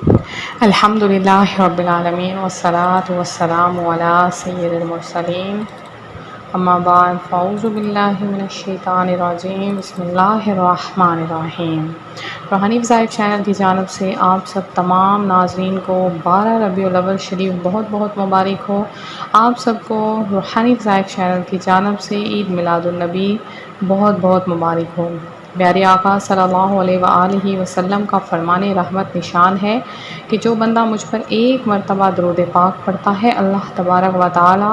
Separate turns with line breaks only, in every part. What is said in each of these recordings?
الحمدللہ رب العالمین والصلاة والسلام علی سید المرسلین اما بعد فاعوذ باللہ من الشیطان الرجیم بسم اللہ الرحمن الرحیم۔ روحانی وظائف چینل کی جانب سے آپ سب تمام ناظرین کو 12 ربیع الاول شریف بہت بہت مبارک ہو۔ آپ سب کو روحانی وظائف چینل کی جانب سے عید میلاد النبی بہت بہت مبارک ہو۔ پیارے آقا صلی اللہ علیہ وآلہ وسلم کا فرمان رحمت نشان ہے کہ جو بندہ مجھ پر ایک مرتبہ درود پاک پڑھتا ہے اللہ تبارک و تعالی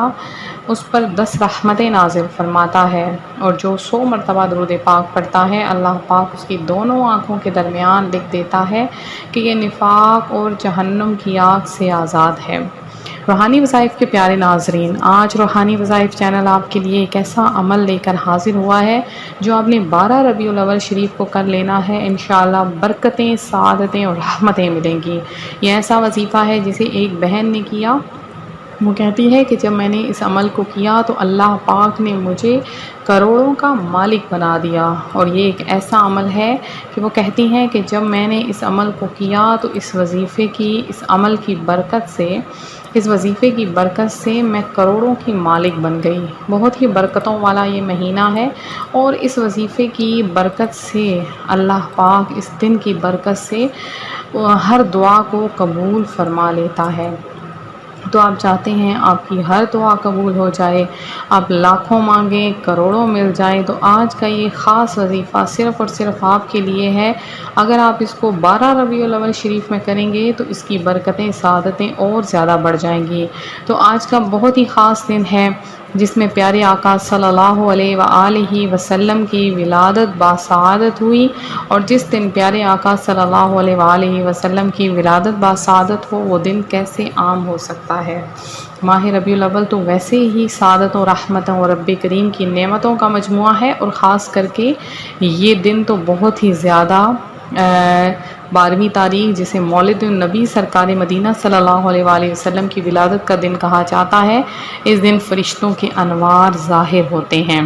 اس پر 10 رحمتیں نازل فرماتا ہے، اور جو 100 مرتبہ درود پاک پڑھتا ہے اللہ پاک اس کی دونوں آنکھوں کے درمیان لکھ دیتا ہے کہ یہ نفاق اور جہنم کی آگ سے آزاد ہے۔ روحانی وظائف کے پیارے ناظرین، آج روحانی وظائف چینل آپ کے لیے ایک ایسا عمل لے کر حاضر ہوا ہے جو آپ نے 12 ربیع الاول شریف کو کر لینا ہے۔ انشاءاللہ برکتیں، سعادتیں اور رحمتیں ملیں گی۔ یہ ایسا وظیفہ ہے جسے ایک بہن نے کیا، وہ کہتی ہے کہ جب میں نے اس عمل کو کیا تو اللہ پاک نے مجھے کروڑوں کا مالک بنا دیا، اور یہ ایک ایسا عمل ہے کہ وہ کہتی ہیں کہ جب میں نے اس عمل کو کیا تو اس وظیفے کی، اس عمل کی برکت سے، اس وظیفے کی برکت سے میں کروڑوں کی مالک بن گئی۔ بہت ہی برکتوں والا یہ مہینہ ہے، اور اس وظیفے کی برکت سے اللہ پاک اس دن کی برکت سے ہر دعا کو قبول فرما لیتا ہے۔ تو آپ چاہتے ہیں آپ کی ہر دعا قبول ہو جائے، آپ لاکھوں مانگیں، کروڑوں مل جائیں، تو آج کا یہ خاص وظیفہ صرف اور صرف آپ کے لیے ہے۔ اگر آپ اس کو 12 ربیع الاول شریف میں کریں گے تو اس کی برکتیں، سعادتیں اور زیادہ بڑھ جائیں گی۔ تو آج کا بہت ہی خاص دن ہے جس میں پیارے آقا صلی اللہ علیہ وآلہ وسلم کی ولادت باسعادت ہوئی، اور جس دن پیارے آقا صلی اللہ علیہ وآلہ وسلم کی ولادت باسعادت ہو وہ دن کیسے عام ہو سکتا ہے۔ ماہ ربیع الاول تو ویسے ہی سعادت و رحمتوں اور رب کریم کی نعمتوں کا مجموعہ ہے، اور خاص کر کے یہ دن تو بہت ہی زیادہ 12ویں تاریخ جسے مولد النبی سرکار مدینہ صلی اللہ علیہ وآلہ وسلم کی ولادت کا دن کہا جاتا ہے، اس دن فرشتوں کے انوار ظاہر ہوتے ہیں۔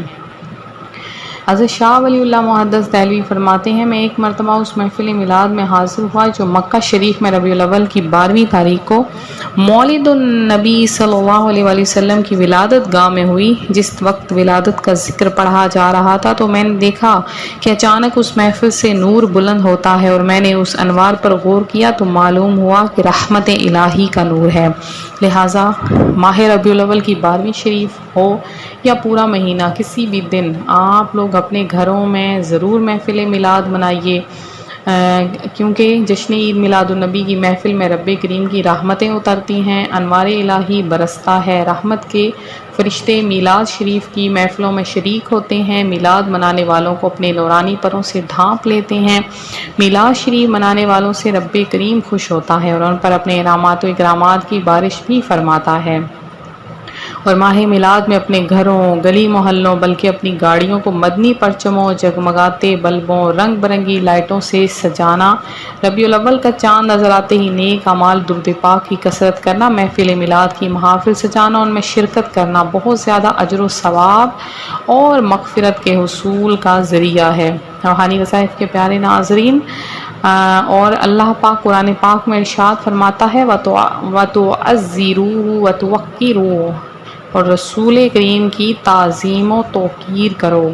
حضرت شاہ ولی اللہ محدث دہلوی فرماتے ہیں میں ایک مرتبہ اس محفل میلاد میں حاضر ہوا جو مکہ شریف میں ربیع الاول کی 12ویں تاریخ کو مولد النبی صلی اللہ علیہ وآلہ وسلم کی ولادت گاہ میں ہوئی۔ جس وقت ولادت کا ذکر پڑھا جا رہا تھا تو میں نے دیکھا کہ اچانک اس محفل سے نور بلند ہوتا ہے، اور میں نے اس انوار پر غور کیا تو معلوم ہوا کہ رحمت الہی کا نور ہے۔ لہٰذا ماہ ربیع الاول کی 12ویں شریف ہو یا پورا مہینہ، کسی بھی دن آپ لوگ اپنے گھروں میں ضرور محفل میلاد منائیے، کیونکہ جشن عید میلاد النبی کی محفل میں رب کریم کی رحمتیں اترتی ہیں، انوار الہی برستا ہے، رحمت کے فرشتے میلاد شریف کی محفلوں میں شریک ہوتے ہیں، میلاد منانے والوں کو اپنے نورانی پروں سے ڈھانپ لیتے ہیں، میلاد شریف منانے والوں سے رب کریم خوش ہوتا ہے اور ان پر اپنے انعامات و اکرامات کی بارش بھی فرماتا ہے۔ اور ماہ میلاد میں اپنے گھروں، گلی محلوں بلکہ اپنی گاڑیوں کو مدنی پرچموں، جگمگاتے بلبوں، رنگ برنگی لائٹوں سے سجانا، ربیع الاول کا چاند نظر آتے ہی نیک اعمال درود پاک کی کثرت کرنا، محفل میلاد کی محافل سجانا، ان میں شرکت کرنا بہت زیادہ اجر و ثواب اور مغفرت کے حصول کا ذریعہ ہے۔ روحانی وظائف کے پیارے ناظرین، اور اللہ پاک قرآن پاک میں ارشاد فرماتا ہے وَتُعَزِّرُوهُ وَتُوَقِّرُوهُ، اور رسول کریم کی تعظیم و توقیر کرو۔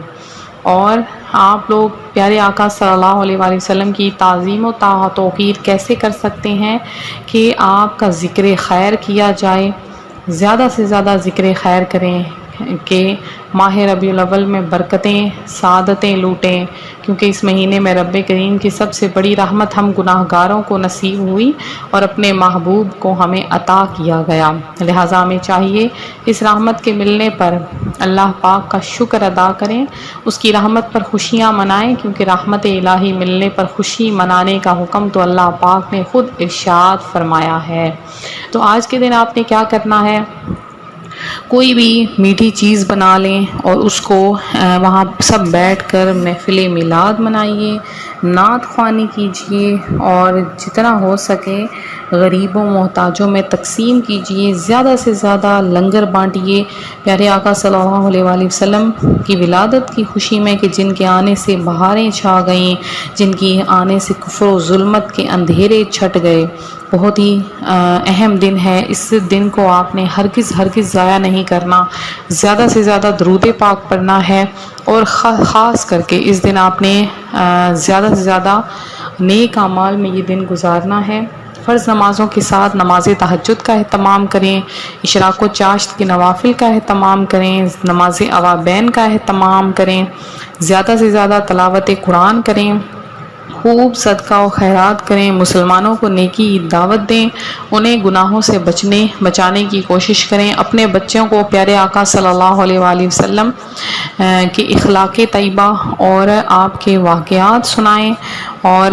اور آپ لوگ پیارے آقا صلی اللہ علیہ وآلہ وسلم کی تعظیم و توقیر کیسے کر سکتے ہیں کہ آپ کا ذکر خیر کیا جائے، زیادہ سے زیادہ ذکر خیر کریں کہ ماہ ربیع الاول میں برکتیں، سعادتیں لوٹیں، کیونکہ اس مہینے میں رب کریم کی سب سے بڑی رحمت ہم گناہ گاروں کو نصیب ہوئی اور اپنے محبوب کو ہمیں عطا کیا گیا۔ لہٰذا ہمیں چاہیے اس رحمت کے ملنے پر اللہ پاک کا شکر ادا کریں، اس کی رحمت پر خوشیاں منائیں، کیونکہ رحمت الہی ملنے پر خوشی منانے کا حکم تو اللہ پاک نے خود ارشاد فرمایا ہے۔ تو آج کے دن آپ نے کیا کرنا ہے، کوئی بھی میٹھی چیز بنا لیں اور اس کو وہاں سب بیٹھ کر محفل میلاد منائیے، نعت خوانی کیجیے، اور جتنا ہو سکے غریبوں محتاجوں میں تقسیم کیجیے، زیادہ سے زیادہ لنگر بانٹیے۔ پیارے آقا صلی اللہ علیہ وآلہ وسلم کی ولادت کی خوشی میں کہ جن کے آنے سے بہاریں چھا گئیں، جن کی آنے سے کفر و ظلمت کے اندھیرے چھٹ گئے، بہت ہی اہم دن ہے، اس دن کو آپ نے ہرگز ضائع نہیں کرنا، زیادہ سے زیادہ درود پاک پڑھنا ہے، اور خاص کر کے اس دن آپ نے زیادہ سے زیادہ نیک اعمال میں یہ دن گزارنا ہے۔ فرض نمازوں کے ساتھ نماز تہجد کا اہتمام کریں، اشراق و چاشت کے نوافل کا اہتمام کریں، نماز اوابین کا اہتمام کریں، زیادہ سے زیادہ تلاوت قرآن کریں، خوب صدقہ و خیرات کریں، مسلمانوں کو نیکی کی دعوت دیں، انہیں گناہوں سے بچانے کی کوشش کریں، اپنے بچوں کو پیارے آقا صلی اللہ علیہ وآلہ وسلم کے اخلاق طیبہ اور آپ کے واقعات سنائیں، اور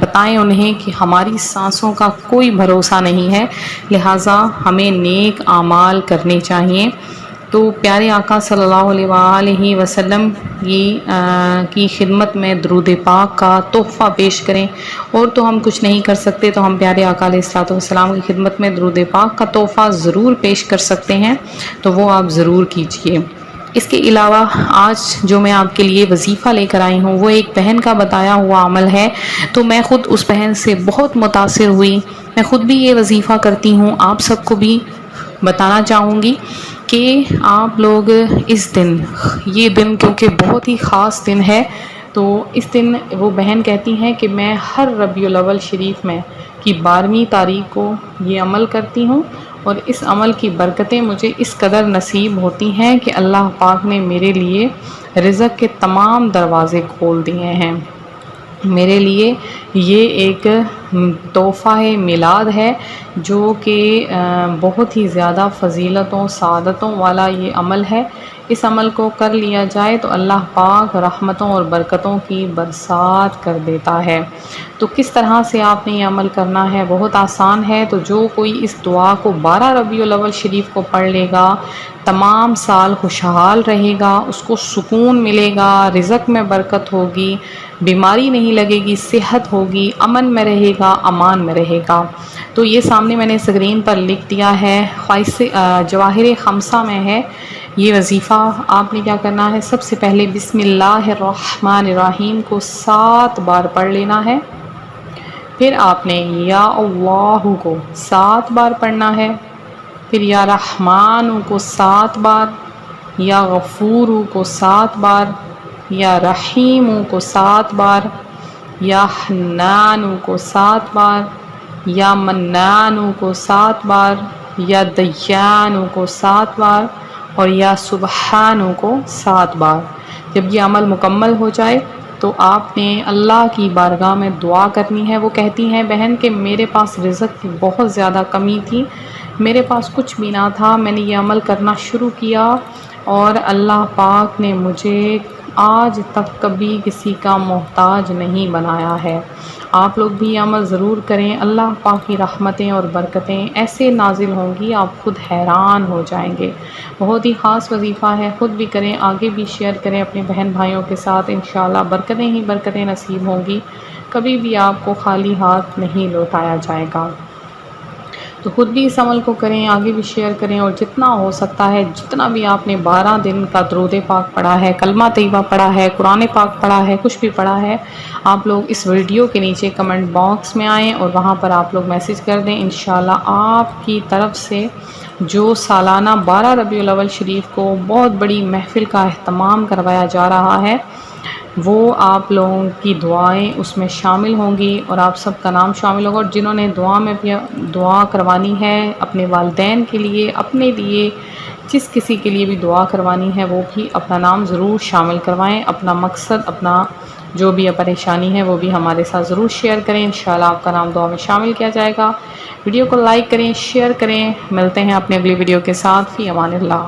بتائیں انہیں کہ ہماری سانسوں کا کوئی بھروسہ نہیں ہے، لہٰذا ہمیں نیک اعمال کرنے چاہیے۔ تو پیارے آقا صلی اللہ علیہ وآلہ وسلم کی خدمت میں درود پاک کا تحفہ پیش کریں، اور تو ہم کچھ نہیں کر سکتے تو ہم پیارے آقا علیہ الصلوۃ والسلام کی خدمت میں درود پاک کا تحفہ ضرور پیش کر سکتے ہیں، تو وہ آپ ضرور کیجئے۔ اس کے علاوہ آج جو میں آپ کے لیے وظیفہ لے کر آئی ہوں وہ ایک بہن کا بتایا ہوا عمل ہے، تو میں خود اس بہن سے بہت متاثر ہوئی، میں خود بھی یہ وظیفہ کرتی ہوں، آپ سب کو بھی بتانا چاہوں گی کہ آپ لوگ اس دن، یہ دن کیونکہ بہت ہی خاص دن ہے، تو اس دن وہ بہن کہتی ہیں کہ میں ہر ربیع الاول شریف میں کی 12ویں تاریخ کو یہ عمل کرتی ہوں، اور اس عمل کی برکتیں مجھے اس قدر نصیب ہوتی ہیں کہ اللہ پاک نے میرے لیے رزق کے تمام دروازے کھول دیے ہیں۔ میرے لیے یہ ایک تحفہ میلاد ہے جو کہ بہت ہی زیادہ فضیلتوں سعادتوں والا یہ عمل ہے۔ اس عمل کو کر لیا جائے تو اللہ پاک رحمتوں اور برکتوں کی برسات کر دیتا ہے۔ تو کس طرح سے آپ نے یہ عمل کرنا ہے؟ بہت آسان ہے، تو جو کوئی اس دعا کو 12 ربیع الاول شریف کو پڑھ لے گا تمام سال خوشحال رہے گا، اس کو سکون ملے گا، رزق میں برکت ہوگی، بیماری نہیں لگے گی، صحت ہوگی، امن میں رہے گا، امان میں رہے گا۔ تو یہ سامنے میں نے اسکرین پر لکھ دیا ہے، جواہر خمسہ میں ہے یہ وظیفہ۔ آپ نے کیا کرنا ہے؟ سب سے پہلے بسم اللہ الرحمن الرحیم کو 7 بار پڑھ لینا ہے، پھر آپ نے یا اللہ کو 7 بار پڑھنا ہے، پھر یا رحمان کو 7 بار، یا غفور کو 7 بار، یا رحیم کو 7 بار، یا حنان کو 7 بار، یا منان کو 7 بار، یا دیان کو 7 بار، اور یا سبحان کو 7 بار۔ جب یہ عمل مکمل ہو جائے تو آپ نے اللہ کی بارگاہ میں دعا کرنی ہے۔ وہ کہتی ہیں بہن کہ میرے پاس رزق کی بہت زیادہ کمی تھی، میرے پاس کچھ بھی نہ تھا، میں نے یہ عمل کرنا شروع کیا اور اللہ پاک نے مجھے آج تک کبھی کسی کا محتاج نہیں بنایا ہے۔ آپ لوگ بھی یہ عمل ضرور کریں، اللہ پاک کی رحمتیں اور برکتیں ایسے نازل ہوں گی آپ خود حیران ہو جائیں گے۔ بہت ہی خاص وظیفہ ہے، خود بھی کریں، آگے بھی شیئر کریں اپنے بہن بھائیوں کے ساتھ، انشاءاللہ برکتیں ہی برکتیں نصیب ہوں گی، کبھی بھی آپ کو خالی ہاتھ نہیں لوٹایا جائے گا۔ تو خود بھی اس عمل کو کریں، آگے بھی شیئر کریں، اور جتنا ہو سکتا ہے، جتنا بھی آپ نے 12 دن کا درود پاک پڑھا ہے، کلمہ طیبہ پڑھا ہے، قرآن پاک پڑھا ہے، کچھ بھی پڑھا ہے، آپ لوگ اس ویڈیو کے نیچے کمنٹ باکس میں آئیں اور وہاں پر آپ لوگ میسج کر دیں، انشاءاللہ آپ کی طرف سے جو سالانہ 12 ربیع الاول شریف کو بہت بڑی محفل کا اہتمام کروایا جا رہا ہے، وہ آپ لوگوں کی دعائیں اس میں شامل ہوں گی اور آپ سب کا نام شامل ہوگا، اور جنہوں نے دعا کروانی ہے اپنے والدین کے لیے، اپنے لیے، جس کسی کے لیے بھی دعا کروانی ہے وہ بھی اپنا نام ضرور شامل کروائیں، اپنا مقصد، اپنا جو بھی پریشانی ہے وہ بھی ہمارے ساتھ ضرور شیئر کریں، انشاءاللہ آپ کا نام دعا میں شامل کیا جائے گا۔ ویڈیو کو لائک کریں، شیئر کریں، ملتے ہیں اپنے اگلی ویڈیو کے ساتھ، فی امان اللہ۔